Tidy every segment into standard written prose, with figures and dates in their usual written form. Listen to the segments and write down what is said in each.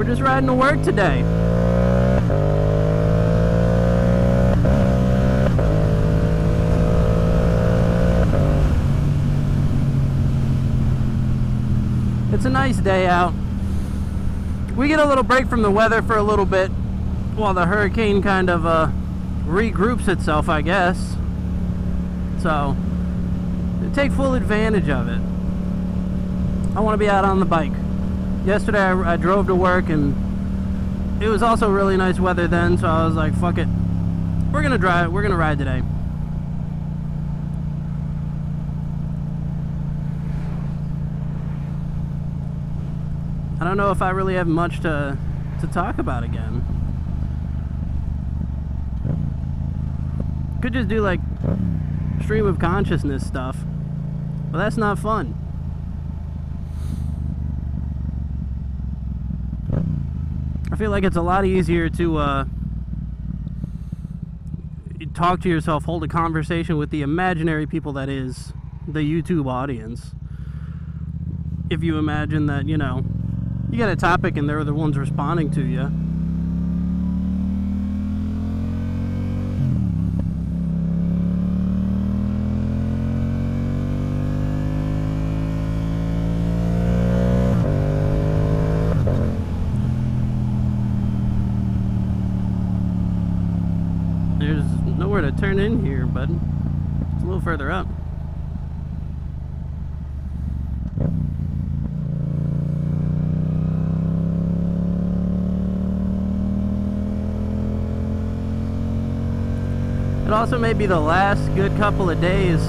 We're just riding to work today. It's a nice day out. We get a little break from the weather for a little bit while the hurricane kind of regroups itself, I guess. So, take full advantage of it. I want to be out on the bike. Yesterday I drove to work and it was also really nice weather then, so I was like, fuck it. We're gonna ride today. I don't know if I really have much to talk about again. Could just do like stream of consciousness stuff, but that's not fun. I feel like it's a lot easier to talk to yourself, hold a conversation with the imaginary people that is the YouTube audience. If you imagine that, you know, you got a topic and they're the ones responding to you. There's nowhere to turn in here, bud. It's a little further up. It also may be the last good couple of days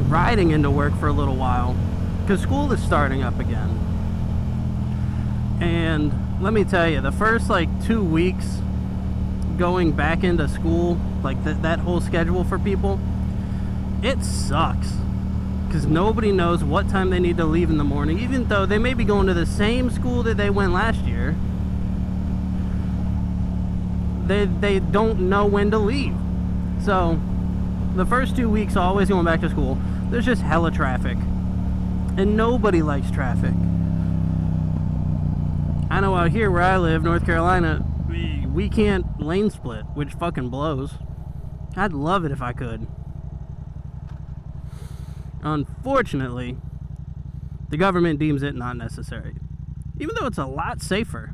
riding into work for a little while, because school is starting up again. And let me tell you, the first like 2 weeks going back into school, like that whole schedule for people, it sucks, because nobody knows what time they need to leave in the morning, even though they may be going to the same school that they went last year. They don't know when to leave. So the first 2 weeks always going back to school, there's just hella traffic, and nobody likes traffic. I know out here where I live, North Carolina, we can't lane split, which fucking blows. I'd love it if I could. Unfortunately, the government deems it not necessary, even though it's a lot safer.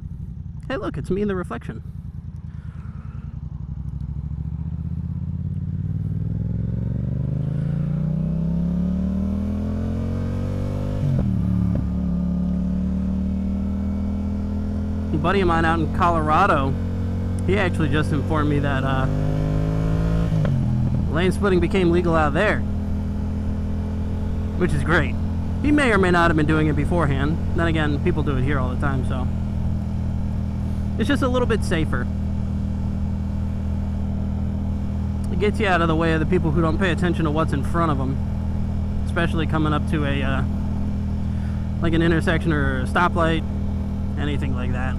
Hey look, it's me in the reflection. A buddy of mine out in Colorado, he actually just informed me that lane splitting became legal out there, which is great. He may or may not have been doing it beforehand. Then again, people do it here all the time, so it's just a little bit safer. It gets you out of the way of the people who don't pay attention to what's in front of them, especially coming up to a like an intersection or a stoplight, anything like that.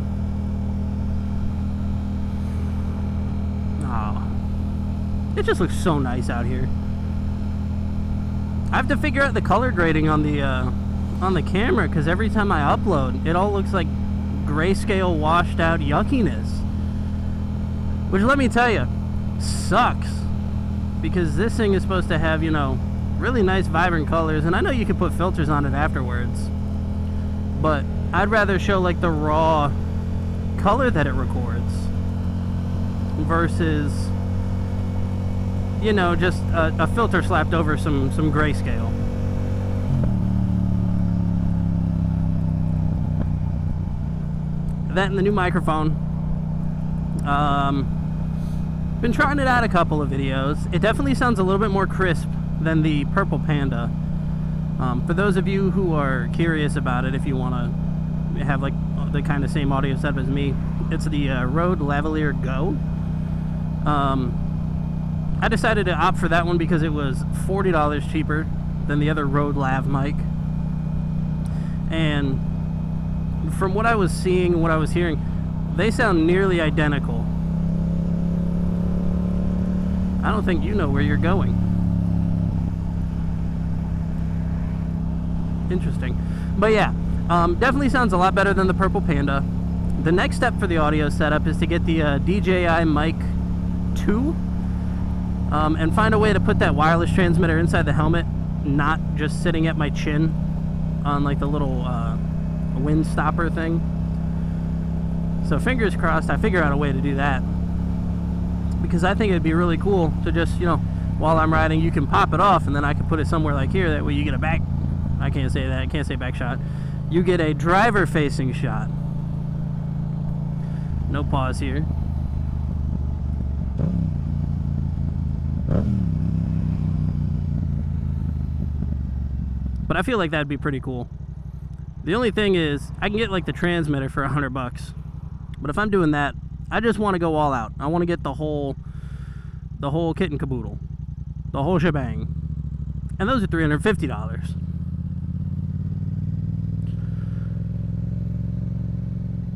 Oh, it just looks so nice out here. I have to figure out the color grading on the camera, because every time I upload, it all looks like grayscale washed out yuckiness. Which, let me tell you, sucks. Because this thing is supposed to have, you know, really nice vibrant colors, and I know you can put filters on it afterwards, but I'd rather show like the raw color that it records versus, you know, just a filter slapped over some grayscale. That and the new microphone. Been trying it out a couple of videos. It definitely sounds a little bit more crisp than the Purple Panda. For those of you who are curious about it, if you want to have like the kind of same audio setup as me, it's the Rode Lavalier Go. I decided to opt for that one because it was $40 cheaper than the other Rode Lav mic. And from what I was seeing and what I was hearing, they sound nearly identical. I don't think you know where you're going. Interesting. But yeah, Definitely sounds a lot better than the Purple Panda. The next step for the audio setup is to get the DJI Mic 2 and find a way to put that wireless transmitter inside the helmet, not just sitting at my chin on like the little wind stopper thing. So fingers crossed I figure out a way to do that, because I think it'd be really cool to just, you know, while I'm riding, you can pop it off and then I can put it somewhere like here. That way you get a back, I can't say that, I can't say back shot. You get a driver facing shot. No pause here. But I feel like that'd be pretty cool. The only thing is, I can get like the transmitter for $100. But if I'm doing that, I just want to go all out. I want to get the whole kit and caboodle, the whole shebang, and those are $350.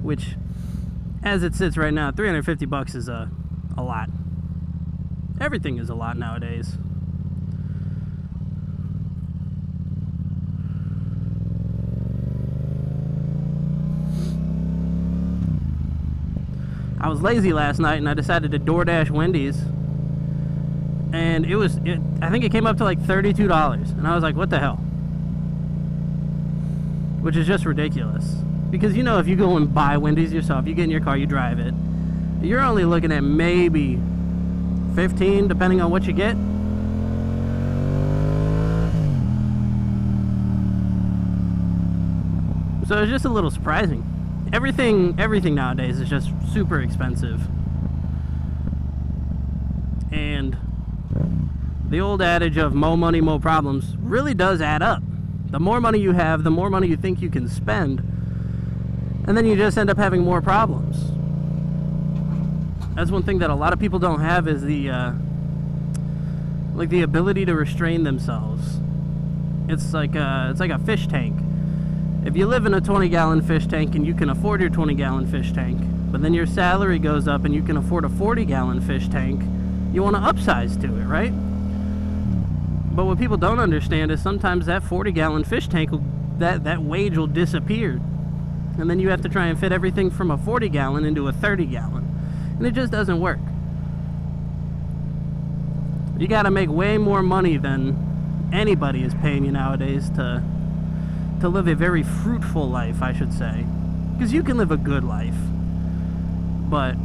Which, as it sits right now, $350 is a lot. Everything is a lot nowadays. I was lazy last night and I decided to DoorDash Wendy's, and I think it came up to like $32, and I was like, what the hell? Which is just ridiculous, because, you know, if you go and buy Wendy's yourself, you get in your car, you drive it, you're only looking at maybe $15, depending on what you get. So it's just a little surprising. Everything nowadays is just super expensive. And the old adage of mo money, mo problems really does add up. The more money you have, the more money you think you can spend, and then you just end up having more problems. That's one thing that a lot of people don't have, is the ability to restrain themselves. It's like a fish tank. If you live in a 20-gallon fish tank and you can afford your 20-gallon fish tank, but then your salary goes up and you can afford a 40-gallon fish tank, you want to upsize to it, right? But what people don't understand is sometimes that 40-gallon fish tank, that wage will disappear. And then you have to try and fit everything from a 40-gallon into a 30-gallon. And it just doesn't work. You got to make way more money than anybody is paying you nowadays to live a very fruitful life, I should say. Because you can live a good life. But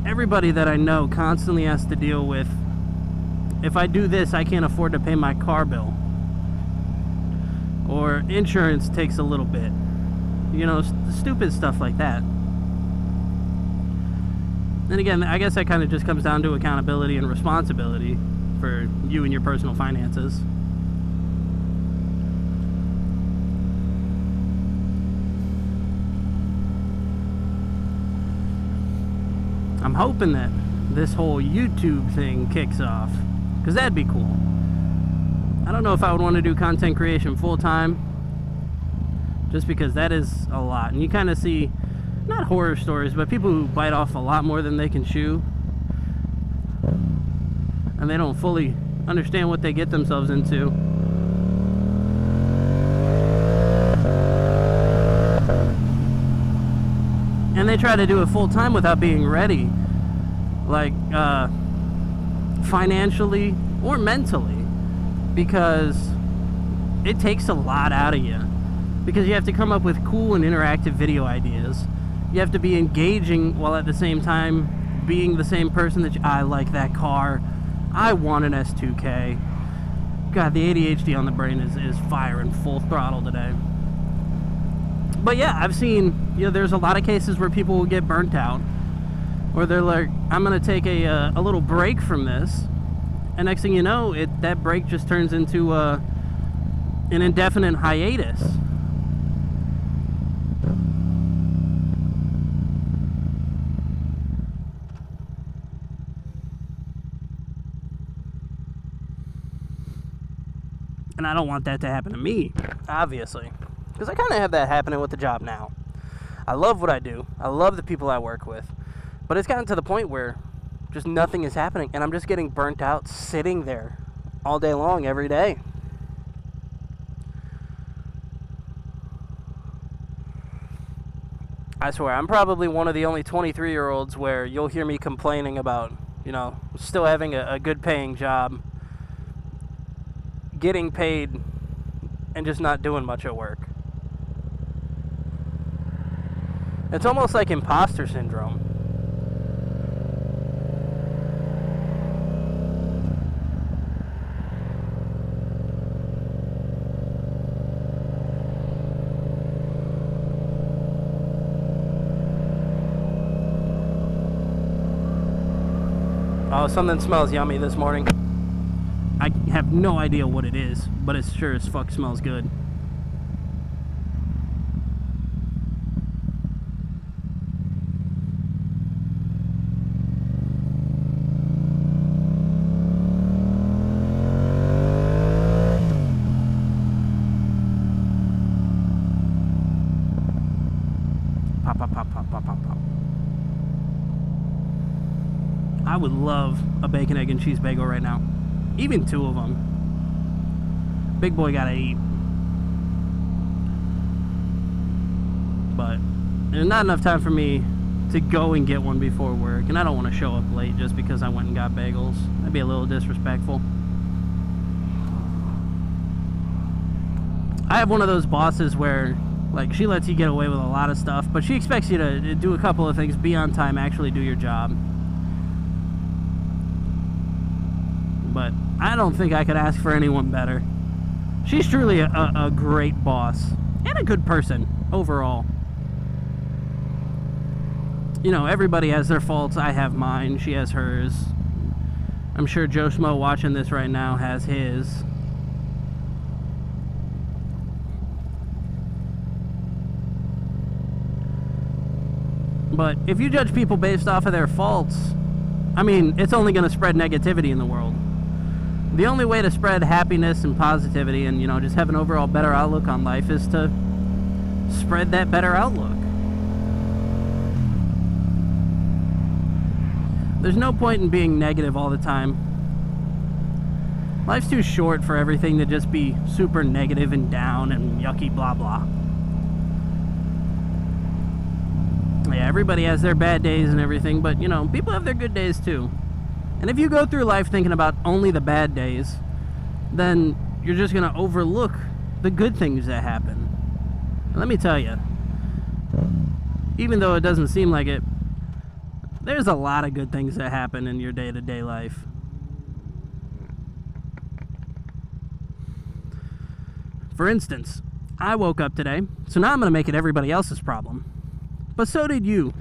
everybody that I know constantly has to deal with, if I do this, I can't afford to pay my car bill. Or insurance takes a little bit. You know, stupid stuff like that. And again, I guess that kind of just comes down to accountability and responsibility for you and your personal finances. I'm hoping that this whole YouTube thing kicks off, because that'd be cool. I don't know if I would want to do content creation full time, just because that is a lot. And you kind of see, not horror stories, but people who bite off a lot more than they can chew, and they don't fully understand what they get themselves into. And they try to do it full time without being ready, like financially or mentally, because it takes a lot out of you, because you have to come up with cool and interactive video ideas. You have to be engaging while at the same time being the same person that I like that car, I want an S2K. God, the ADHD on the brain is firing full throttle today. But yeah, I've seen, you know, there's a lot of cases where people will get burnt out, or they're like, I'm gonna take a little break from this, and next thing you know, that break just turns into an indefinite hiatus. And I don't want that to happen to me, obviously. Because I kind of have that happening with the job now. I love what I do. I love the people I work with. But it's gotten to the point where just nothing is happening. And I'm just getting burnt out sitting there all day long, every day. I swear, I'm probably one of the only 23-year-olds where you'll hear me complaining about, you know, still having a good paying job, getting paid, and just not doing much at work. It's almost like imposter syndrome. Oh, something smells yummy this morning. I have no idea what it is, but it sure as fuck smells good. Pop, pop, pop, pop, pop, pop, pop. I would love a bacon, egg, and cheese bagel right now. Even 2 of them. Big boy gotta eat. But there's not enough time for me to go and get one before work, and I don't want to show up late just because I went and got bagels. That'd be a little disrespectful. I have one of those bosses where, like, she lets you get away with a lot of stuff, but she expects you to do a couple of things, be on time, actually do your job. But I don't think I could ask for anyone better. She's truly a great boss and a good person overall. You know, everybody has their faults. I have mine. She has hers. I'm sure Joe Schmo watching this right now has his. But if you judge people based off of their faults, I mean, it's only going to spread negativity in the world. The only way to spread happiness and positivity and, you know, just have an overall better outlook on life is to spread that better outlook. There's no point in being negative all the time. Life's too short for everything to just be super negative and down and yucky blah blah. Yeah, everybody has their bad days and everything, but, you know, people have their good days too. And if you go through life thinking about only the bad days, then you're just going to overlook the good things that happen. And let me tell you, even though it doesn't seem like it, there's a lot of good things that happen in your day-to-day life. For instance, I woke up today, so now I'm going to make it everybody else's problem. But so did you,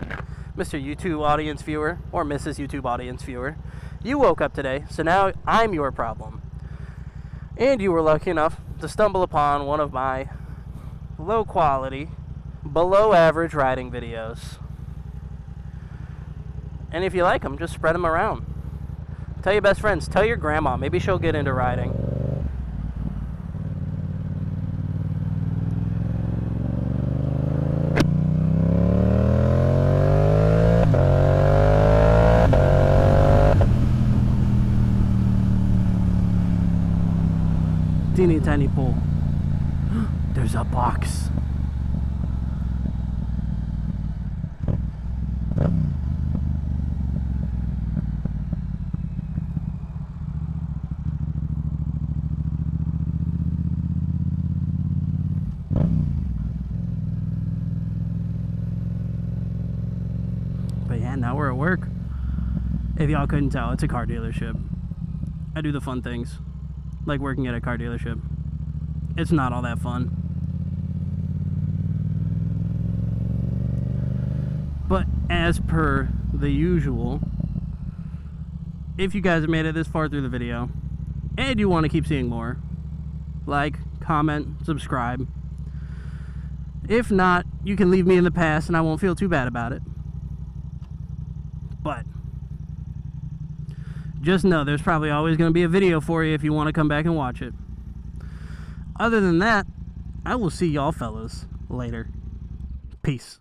Mr. YouTube audience viewer, or Mrs. YouTube audience viewer. You woke up today, so now I'm your problem. And you were lucky enough to stumble upon one of my low quality, below average riding videos. And if you like them, just spread them around. Tell your best friends, tell your grandma, maybe she'll get into riding. Teeny tiny pool. There's a box. But yeah, now we're at work. If y'all couldn't tell, it's a car dealership. I do the fun things, like working at a car dealership. It's not all that fun. But as per the usual, if you guys have made it this far through the video and you want to keep seeing more, like, comment, subscribe. If not, you can leave me in the past and I won't feel too bad about it. But just know there's probably always going to be a video for you if you want to come back and watch it. Other than that, I will see y'all fellas later. Peace.